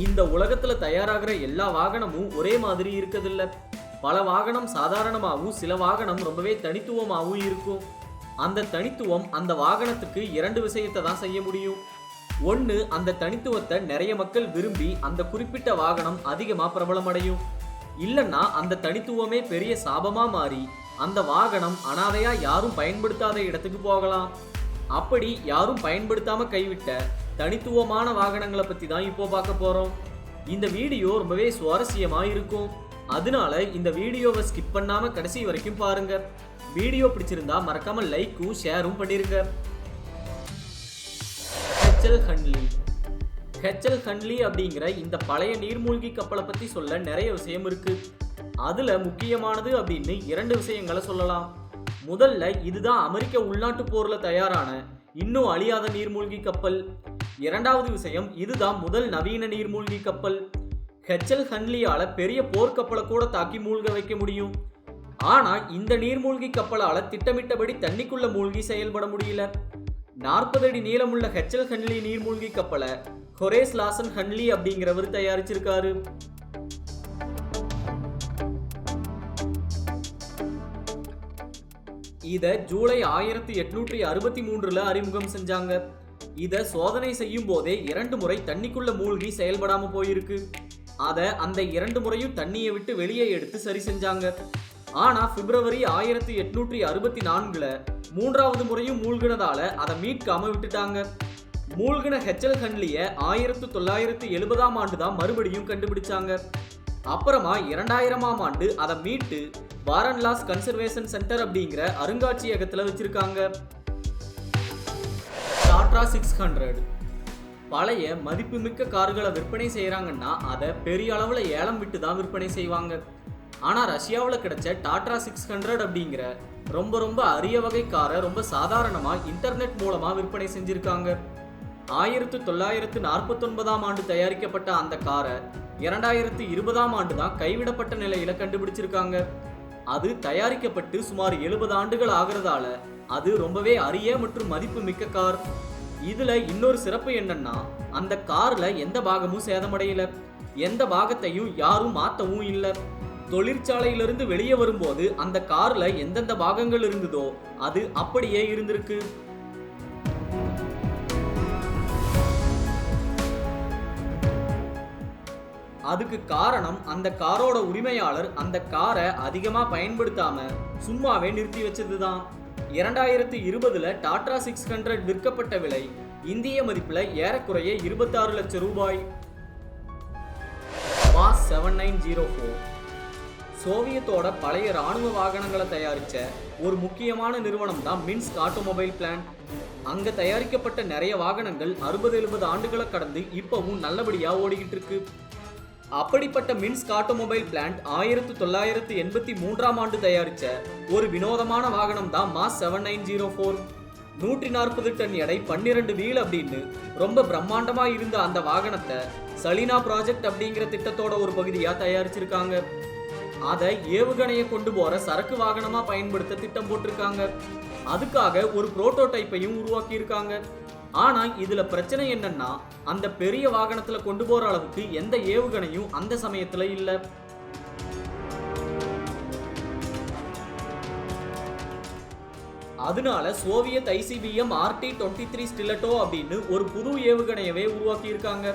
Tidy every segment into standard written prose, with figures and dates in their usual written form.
இந்த உலகத்துல தயாராகிற எல்லா வாகனமும் ஒரே மாதிரி இருக்கதில்ல. பல வாகனம் சாதாரணமாகவும் சில வாகனம் ரொம்பவே தனித்துவமாகவும் இருக்கும். அந்த தனித்துவம் அந்த வாகனத்துக்கு இரண்டு விஷயத்தை தான் செய்ய முடியும். ஒன்று, அந்த தனித்துவத்தை நிறைய மக்கள் விரும்பி அந்த குறிப்பிட்ட வாகனம் அதிகமாக பிரபலமடையும். இல்லைன்னா அந்த தனித்துவமே பெரிய சாபமா மாறி அந்த வாகனம் அனாதையா யாரும் பயன்படுத்தாத இடத்துக்கு போகலாம். அப்படி யாரும் பயன்படுத்தாம கைவிட்ட தனித்துவமான வாகனங்களை பத்தி தான் இப்போ பார்க்க போறோம். இந்த வீடியோ ரொம்பவே சுவாரஸ்யமா இருக்கும். அதனால இந்த வீடியோவை ஸ்கிப் பண்ணாம கடைசி வரைக்கும் பாருங்க. வீடியோ பிடிச்சிருந்தா மறக்காம லைக்கும் ஷேரும் பண்ணிருங்க. ஹெச்எல் ஹன்லி அப்படிங்கிற இந்த பழைய நீர்மூழ்கி கப்பலை பத்தி சொல்ல நிறைய விஷயம் இருக்கு. அதுல முக்கியமானது அப்படின்னு இரண்டு விஷயங்களை சொல்லலாம். முதல்ல, இதுதான் அமெரிக்க உள்நாட்டு போர்ல தயாரான இன்னும் அழியாத நீர்மூழ்கி கப்பல். இரண்டாவது விஷயம், இதுதான் முதல் நவீன நீர்மூழ்கி கப்பல். ஹெச்எல் ஹன்லியால பெரிய போர்க்கப்பலை கூட தாக்கி மூழ்க வைக்க முடியும். ஆனா இந்த நீர்மூழ்கி கப்பலால திட்டமிட்டபடி தண்ணிக்குள்ள மூழ்கி செயல்பட முடியல. 40 அடி நீளமுள்ள ஹெச்எல் ஹன்லி நீர்மூழ்கி கப்பலை ஹொரேஸ் லாசன் ஹன்லி அப்படிங்கிறவர் தயாரிச்சிருக்காரு. இத ஜூலை 1863 அறிமுகம் செஞ்சாங்க. இத சோதனை செய்யும் போதே 2 முறை தண்ணிக்குள்ள மூழ்கி செயல்படாம போயிருக்கு. அந்த 2 முறையும் தண்ணியை விட்டு வெளியே எடுத்து சரி செஞ்சாங்க. ஆனா பிப்ரவரி 1864 மூன்றாவது முறையும் மூழ்கினதால அதை மீட்காம விட்டுட்டாங்க. மூழ்கின ஹெச்எல் ஹன்லிய 1970ஆம் ஆண்டு தான் மறுபடியும் கண்டுபிடிச்சாங்க. அப்புறமா 2000ஆம் ஆண்டு அதை மீட்டு வாரன்லாஸ் கன்சர்வேஷன் சென்டர் அப்படிங்கிற அருங்காட்சியகத்துல வச்சிருக்காங்க. டாடா 600 பழைய மதிப்புமிக்க கார்களை விற்பனை செய்யறாங்கன்னா அதை பெரிய அளவுல ஏலம் விட்டு தான் விற்பனை செய்வாங்க. ஆனா ரஷ்யாவில் கிடைச்ச டாடா 600 அப்படிங்கிற ரொம்ப அரிய வகை காரை ரொம்ப சாதாரணமா இன்டர்நெட் மூலமா விற்பனை செஞ்சிருக்காங்க. 1949ஆம் ஆண்டு தயாரிக்கப்பட்ட அந்த காரை 2020ஆம் ஆண்டு தான் கைவிடப்பட்ட நிலையில கண்டுபிடிச்சிருக்காங்க. அது தயாரிக்கப்பட்டு சுமார் 70 ஆண்டுகள் ஆகிறதால அது ரொம்பவே அரிய மற்றும் மதிப்பு மிக்க கார். இதுல இன்னொரு சிறப்பு என்னன்னா, அந்த கார்ல எந்த பாகமும் சேதமடையல, எந்த பாகத்தையும் யாரும் மாத்தவும் இல்லை. தொழிற்சாலையிலிருந்து வெளியே வரும்போது அந்த கார்ல எந்தெந்த பாகங்கள் இருந்ததோ அது அப்படியே இருந்திருக்கு. அதுக்கு காரணம் அந்த காரோட உரிமையாளர் அந்த காரை அதிகமா பயன்படுத்தாம சும்மாவே நிறுத்தி வச்சதுதான். 2020 டாடா 600 விற்கப்பட்ட விலை இந்திய மதிப்புல ஏறக்குறைய 26 லட்சம் ரூபாய். மாஸ் 7904 சோவியத்தோட பழைய ராணுவ வாகனங்களை தயாரிச்ச ஒரு முக்கியமான நிறுவனம் தான் மின்ஸ்க் ஆட்டோமொபைல் பிளான்ட். அங்க தயாரிக்கப்பட்ட நிறைய வாகனங்கள் 60-70 ஆண்டுகளை கடந்து இப்பவும் நல்லபடியா ஓடிக்கிட்டு இருக்கு. அப்படிப்பட்ட மின்ஸ்க் ஆட்டோமொபைல் பிளான்ட் 1983ஆம் ஆண்டு தயாரிச்ச ஒரு வினோதமான வாகனம் தான் மாஸ் 7904. 140 டன் எடை 12 வீல் அப்படின்னு ரொம்ப பிரம்மாண்டமா இருந்த அந்த வாகனத்தை சலீனா ப்ராஜெக்ட் அப்படிங்கிற திட்டத்தோட ஒரு பகுதியா தயாரிச்சிருக்காங்க. அதை ஏவுகணையை கொண்டு போற சரக்கு வாகனமா பயன்படுத்த திட்டம் போட்டிருக்காங்க. அதுக்காக ஒரு புரோட்டோடைப்பையும் உருவாக்கி இருக்காங்க. ஆனா இதுல பிரச்சனை என்னன்னா, அந்த பெரிய வாகனத்துல கொண்டு போற அளவுக்கு எந்த ஏவுகணையும் அந்த சமயத்துல இல்ல. அதனால சோவியத் ஐசிபிஎம் RT-23 ஸ்டிலட்டோ அப்படின்னு ஒரு புது ஏவுகணையவே உருவாக்கி இருக்காங்க.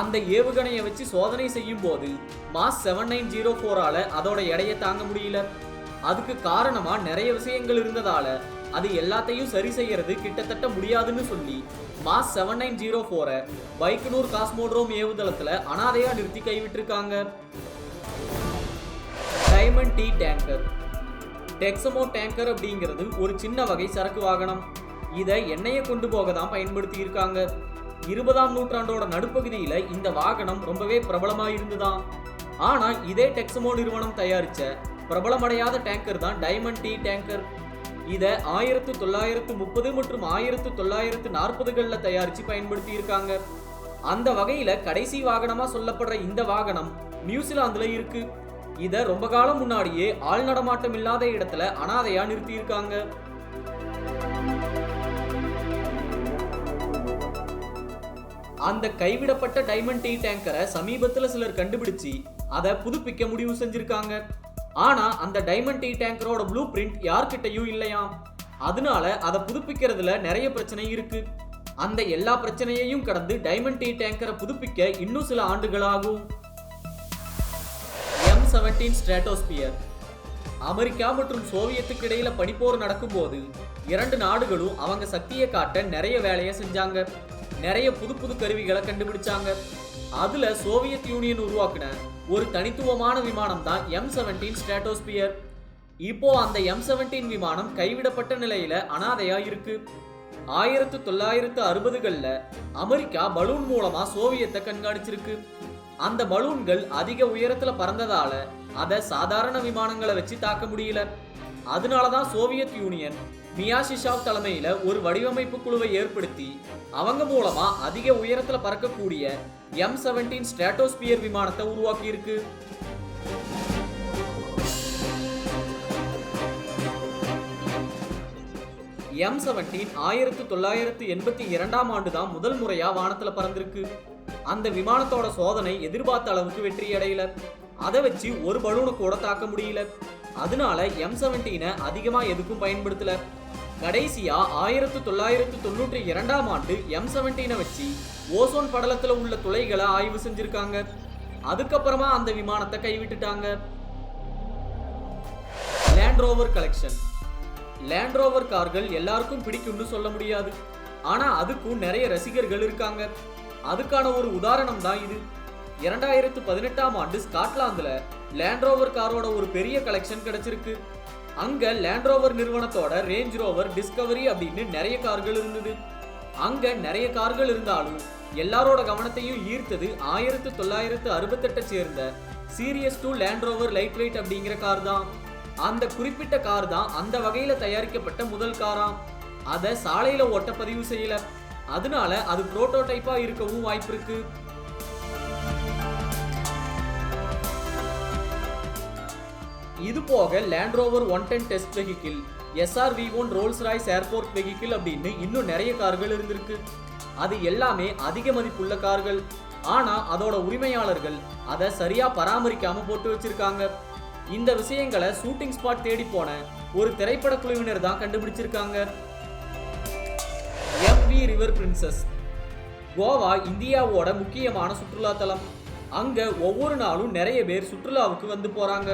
அந்த ஏவுகணையை வச்சு சோதனை செய்யும் போது மாஸ் 7904ஆல அதோட எடையை தாங்க முடியல. அதுக்கு காரணமா நிறைய விஷயங்கள் இருந்ததால அது எல்லாத்தையும் சரி செய்யறது கிட்டத்தட்ட முடியாதுன்னு சொல்லி மாஸ் 7904 பைக்கனூர் காஸ்மோட்ரோம் ஏவுதளத்துல அனாதையா நிறுத்தி கைவிட்டிருக்காங்க. டைமண்ட் டி டேங்கர் டெக்ஸமோ டேங்கர் அப்படிங்கிறது ஒரு சின்ன வகை சரக்கு வாகனம். இதை எண்ணெயை கொண்டு போக தான் பயன்படுத்தி இருக்காங்க. 20ஆம் நூற்றாண்டோட நடுப்பகுதியில இந்த வாகனம் ரொம்பவே பிரபலமா இருந்துதான். ஆனா இதே டெக்ஸமோ நிறுவனம் தயாரிச்ச பிரபலமடையாத டேங்கர் தான் டைமண்ட் டி டேங்கர். இதை 1930 மற்றும் 1940களில் தயாரிச்சு பயன்படுத்தி இருக்காங்க. அந்த வகையில கடைசி வாகனமா சொல்லப்படுற இந்த வாகனம் நியூசிலாந்துல இருக்கு. இதை ரொம்ப காலம் முன்னாடியே ஆள் நடமாட்டம் இல்லாத இடத்துல அனாதையா நிறுத்தி இருக்காங்க. அந்த கைவிடப்பட்ட டைமண்ட் டி டேங்கரை சமீபத்தில் சிலர் கண்டுபிடிச்சு அதை புதுப்பிக்க முடிவு செஞ்சிருக்காங்க. ஆனா அந்த டைமண்ட் டி டேங்கரோட ப்ளூ பிரிண்ட் யார்கிட்டையும் இல்லையாம். அதனால அதை புதுப்பிக்கிறதுல நிறைய பிரச்சனை இருக்கு. அந்த எல்லா பிரச்சனையையும் கடந்து டைமண்ட் டி டேங்கரை புதுப்பிக்க இன்னும் சில ஆண்டுகள் ஆகும். M17 stratosphere. அமெரிக்கா மற்றும் சோவியத்துக்கு இடையில பனிப்போர் நடக்கும்போது இரண்டு நாடுகளும் அவங்க சக்தியை காட்ட நிறைய வேலையை செஞ்சாங்க. நிறைய புது புது கருவிகளை கண்டுபிடிச்சாங்க. அதுல சோவியத் யூனியன் உருவாக்குன ஒரு தனித்துவமான விமானம் தான் M17 ஸ்ட்ராட்டோஸ்பியர். இப்போ அந்த M17 விமானம் கைவிடப்பட்ட நிலையில அனாதையா இருக்கு. 1960களில் அமெரிக்கா பலூன் மூலமா சோவியத்தை கண்காணிச்சிருக்கு. அந்த பலூன்கள் அதிக உயரத்துல பறந்ததால அதை சாதாரண விமானங்களை வச்சு தாக்க முடியல. அதனாலதான் சோவியத் யூனியன் மியாசிஷாவ் தலைமையில ஒரு வடிவமைப்பு குழுவை ஏற்படுத்தி அவங்க மூலமா அதிக உயரத்துல பறக்கக்கூடிய M17 ஸ்ட்ராட்டோஸ்பியர் விமானத்தை உருவாக்கி இருக்கு. M17 1982ஆம் ஆண்டு தான் முதல் முறையா வானத்துல பறந்திருக்கு. அந்த விமானத்தோட சோதனை எதிர்பார்த்த அளவுக்கு வெற்றி அடையல. அதை வச்சு ஒரு பலூனை கூட தாக்க முடியல. அதனால M17 அதிகமா எதுக்கும் பயன்படுத்தல. கடைசியா 1992ஆம் ஆண்டு M17 வச்சு ஓசோன் படலத்துல உள்ள துளைகளை ஆய்வு செஞ்சிருக்காங்க. அதுக்கப்புறமா அந்த விமானத்தை கைவிட்டுட்டாங்க. Land Rover collection. Land Rover கார்கள் எல்லாருக்கும் பிடிக்கும்னு சொல்ல முடியாது. ஆனா அதுக்கும் நிறைய ரசிகர்கள் இருக்காங்க. அதுக்கான ஒரு உதாரணம் தான் இது. 2018ஆம் ஆண்டு ஸ்காட்லாந்துல லேண்ட் ரோவர் காரோட ஒரு பெரிய கலெக்ஷன் கிடைச்சிருக்கு. அங்க லேண்ட் ரோவர் நிறுவனத்தோட ரேஞ்ச் ரோவர் டிஸ்கவரி அப்படின்னு நிறைய கார்கள் இருந்தது. அங்க நிறைய கார்கள் இருந்தாலும் எல்லாரோட கவனத்தையும் ஈர்த்தது 1968 சேர்ந்த series 2 Land Rover light weight அப்படிங்கிற கார் தான். அந்த குறிப்பிட்ட கார் தான் அந்த வகையில தயாரிக்கப்பட்ட முதல் காராம். அதை சாலையில ஓட்ட பதிவு செய்யல. அதனால அது புரோட்டோடைப்பா இருக்கவும் வாய்ப்பு இருக்கு. இது போக land rover 110 test vehicle, SRV1 Rolls Royce airport vehicle அப்படின்னு இன்னும் நிறைய கார்கள் இருந்திருக்கு. அது எல்லாமே அதிக மதிப்புள்ள கார்கள். ஆனா அதோட உரிமையாளர்கள் அதை சரியா பராமரிக்காம போட்டு வச்சிருக்காங்க. இந்த விஷயங்களை ஷூட்டிங் ஸ்பாட் தேடி போன ஒரு திரைப்பட குழுவினர் தான் கண்டுபிடிச்சிருக்காங்க. MV river princess. கோவா இந்தியாவோட முக்கியமான சுற்றுலா தலம். அங்க ஒவ்வொரு நாளும் நிறைய பேர் சுற்றுலாவுக்கு வந்து போறாங்க.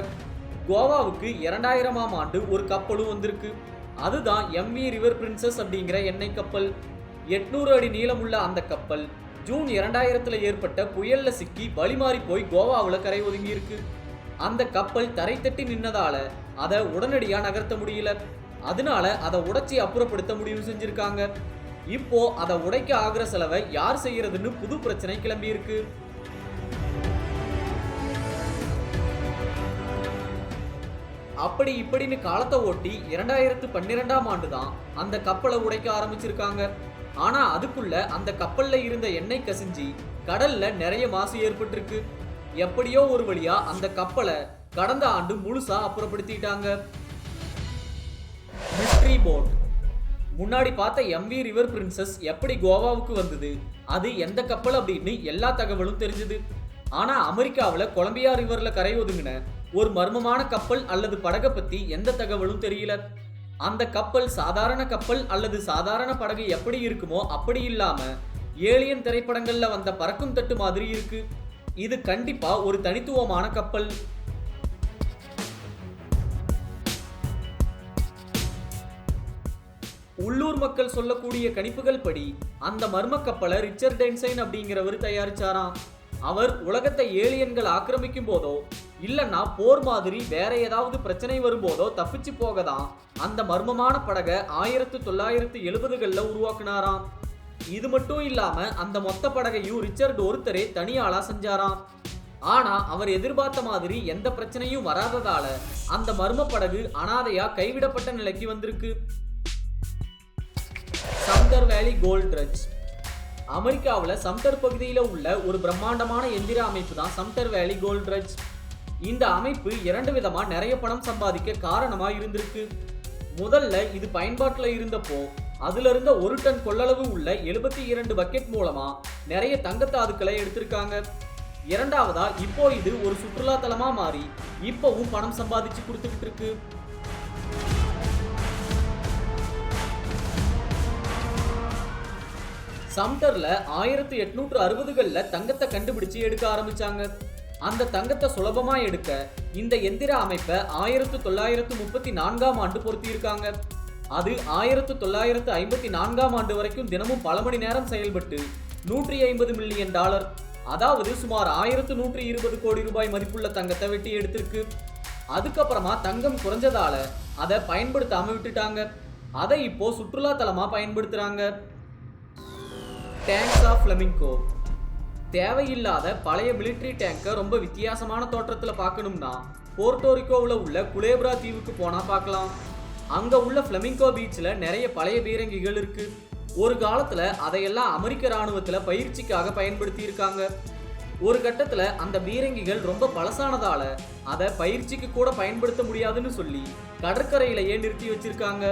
கோவாவுக்கு 2000ஆம் ஆண்டு ஒரு கப்பலும் வந்திருக்கு. அதுதான் MV ரிவர் பிரின்சஸ் அப்படிங்கிற எண்ணெய் கப்பல். 800 அடி நீளமுள்ள அந்த கப்பல் ஜூன் 2000ல் ஏற்பட்ட புயல்ல சிக்கி வழிமாறி போய் கோவாவில் கரை ஒதுங்கி இருக்கு. அந்த கப்பல் தரை தட்டி நின்னதால அதை உடனடியா நகர்த்த முடியல. அதனால அதை உடைச்சி அப்புறப்படுத்த முடிவு செஞ்சிருக்காங்க. இப்போ அதை உடைக்க ஆகிற செலவை யார் செய்யறதுன்னு புது பிரச்சனை கிளம்பி இருக்கு. அப்படி இப்படின்னு காலத்தை ஓட்டி 2012ஆம் ஆண்டு தான் அந்த கப்பலை உடைக்க ஆரம்பிச்சிருக்காங்க. ஆனா அதுக்குள்ள அந்த கப்பல்ல இருந்த எண்ணெய் கசிஞ்சி கடல்ல நிறைய மாசு ஏற்பட்டிருக்கு. எப்படியோ ஒரு வழியா அந்த கப்பலை கடந்த ஆண்டு முழுசா அப்புறப்படுத்திட்டாங்க. Mystery boat. முன்னாடி பார்த்த MV ரிவர் பிரின்சஸ் எப்படி கோவாவுக்கு வந்தது, அது எந்த கப்பல் அப்படின்னு எல்லா தகவலும் தெரிஞ்சது. ஆனா அமெரிக்காவில் கொலம்பியா ரிவர்ல கரை ஒதுங்கின ஒரு மர்மமான கப்பல் அல்லது படகை பத்தி எந்த தகவலும் தெரியல. அந்த கப்பல் சாதாரண கப்பல் அல்லது சாதாரண படகு எப்படி இருக்குமோ அப்படி இல்லாம ஏலியன் திரைப்படங்கள்ல வந்த பறக்கும் தட்டு மாதிரி இருக்கு. இது கண்டிப்பா ஒரு தனித்துவமான கப்பல். உள்ளூர் மக்கள் சொல்லக்கூடிய கணிப்புகள் படி அந்த மர்ம கப்பலை ரிச்சர்ட் டென்சைன் அப்படிங்கிறவர் தயாரிச்சாராம். அவர் உலகத்தை ஏலியன்கள் ஆக்கிரமிக்கும் போதோ இல்லைன்னா போர் மாதிரி வேற ஏதாவது பிரச்சனை வரும்போதோ தப்பிச்சு போக தான் அந்த மர்மமான படகை 1970களில் உருவாக்குனாராம். இது மட்டும் இல்லாம அந்த மொத்த படகையும் ரிச்சர்ட் ஒருத்தரே தனியாளா செஞ்சாராம். ஆனா அவர் எதிர்பார்த்த மாதிரி எந்த பிரச்சனையும் வராததால அந்த மர்ம படகு அனாதையா கைவிடப்பட்ட நிலைக்கு வந்திருக்கு. சம்டர் வேலி கோல்ட் ட்ரட்ஜ். அமெரிக்காவில் சம்டர் பகுதியில் உள்ள ஒரு பிரம்மாண்டமான எந்திர அமைப்பு தான் சம்டர் வேலி கோல்ட் ட்ரட்ஜ். இந்த அமைப்பு 2 விதமா நிறைய பணம் சம்பாதிக்க காரணமா இருந்திருக்கு. முதல்ல இது பயன்பாட்டில் இருந்தப்போ அதுல இருந்த 1 டன் கொள்ளளவு உள்ள 72 பக்கெட் மூலமா நிறைய தங்கத்தாதுக்களை எடுத்திருக்காங்க. இரண்டாவதா இப்போ இது ஒரு சுற்றுலா தலமா மாறி இப்பவும் பணம் சம்பாதிச்சு கொடுத்துக்கிட்டு இருக்கு. சம்டர்ல 1860கள்ல தங்கத்தை கண்டுபிடிச்சு எடுக்க ஆரம்பிச்சாங்க. அந்த தங்கத்தை சுலபமா எடுக்க இந்த எந்திர அமைப்பை 1934ஆம் ஆண்டு பொருத்தியிருக்காங்க. அது 1954ஆம் ஆண்டு வரைக்கும் தினமும் பல மணி நேரம் செயல்பட்டு $150 மில்லியன், அதாவது சுமார் 1120 கோடி ரூபாய் மதிப்புள்ள தங்கத்தை வெட்டி எடுத்திருக்கு. அதுக்கப்புறமா தங்கம் குறைஞ்சதால அதை பயன்படுத்தாம விட்டுட்டாங்க. அதை இப்போ சுற்றுலா தலமா பயன்படுத்துறாங்க. Tanks of flamingo. தேவையில்லாத பழைய மிலிட்டரி டேங்கை ரொம்ப வித்தியாசமான தோற்றத்தில் பார்க்கணும்னா போர்ட்டோரிக்கோவில் உள்ள குலேப்ரா தீவுக்கு போனால் பார்க்கலாம். அங்கே உள்ள ஃப்ளமிங்கோ பீச்சில் நிறைய பழைய பீரங்கிகள் இருக்கு. ஒரு காலத்தில் அதையெல்லாம் அமெரிக்க இராணுவத்தில் பயிற்சிக்காக பயன்படுத்தி இருக்காங்க. ஒரு கட்டத்தில் அந்த பீரங்கிகள் ரொம்ப பழசானதால அதை பயிற்சிக்கு கூட பயன்படுத்த முடியாதுன்னு சொல்லி கடற்கரையிலேயே நிறுத்தி வச்சிருக்காங்க.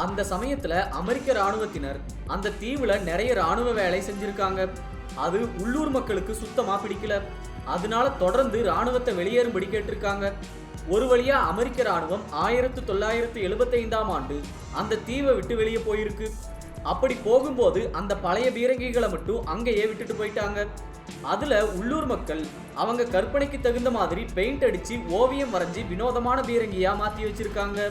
அந்த சமயத்துல அமெரிக்க ராணுவத்தினர் அந்த தீவுல நிறைய ராணுவ வேலை செஞ்சிருக்காங்க. அது உள்ளூர் மக்களுக்கு சுத்தமா பிடிக்கல. அதனால தொடர்ந்து ராணுவத்தை வெளியேறும்படி கேட்டிருக்காங்க. ஒரு வழியா அமெரிக்க ராணுவம் 1975ஆம் ஆண்டு அந்த தீவை விட்டு வெளியே போயிருக்கு. அப்படி போகும்போது அந்த பழைய பீரங்கிகளை மட்டும் அங்கேயே விட்டுட்டு போயிட்டாங்க. அதுல உள்ளூர் மக்கள் அவங்க கற்பனைக்கு தகுந்த மாதிரி பெயிண்ட் அடிச்சு ஓவியம் வரைஞ்சி வினோதமான பீரங்கியா மாத்தி வச்சிருக்காங்க.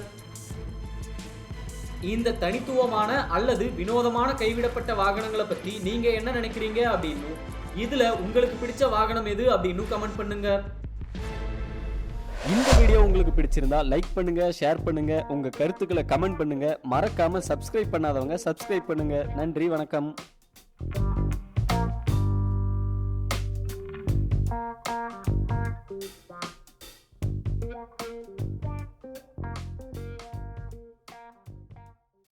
இந்த தனித்துவமான அல்லது வினோதமான கைவிடப்பட்ட வாகனங்களை பத்தி நீங்க என்ன நினைக்கிறீங்க அப்படின்னு, இதுல உங்களுக்கு பிடிச்ச வாகனம் எது அப்படின்னு கமெண்ட் பண்ணுங்க. இந்த வீடியோ உங்களுக்கு பிடிச்சிருந்தா லைக் பண்ணுங்க, ஷேர் பண்ணுங்க, உங்க கருத்துக்களை கமெண்ட் பண்ணுங்க. மறக்காம சப்ஸ்கிரைப் பண்ணாதவங்க சப்ஸ்கிரைப் பண்ணுங்க. நன்றி, வணக்கம்.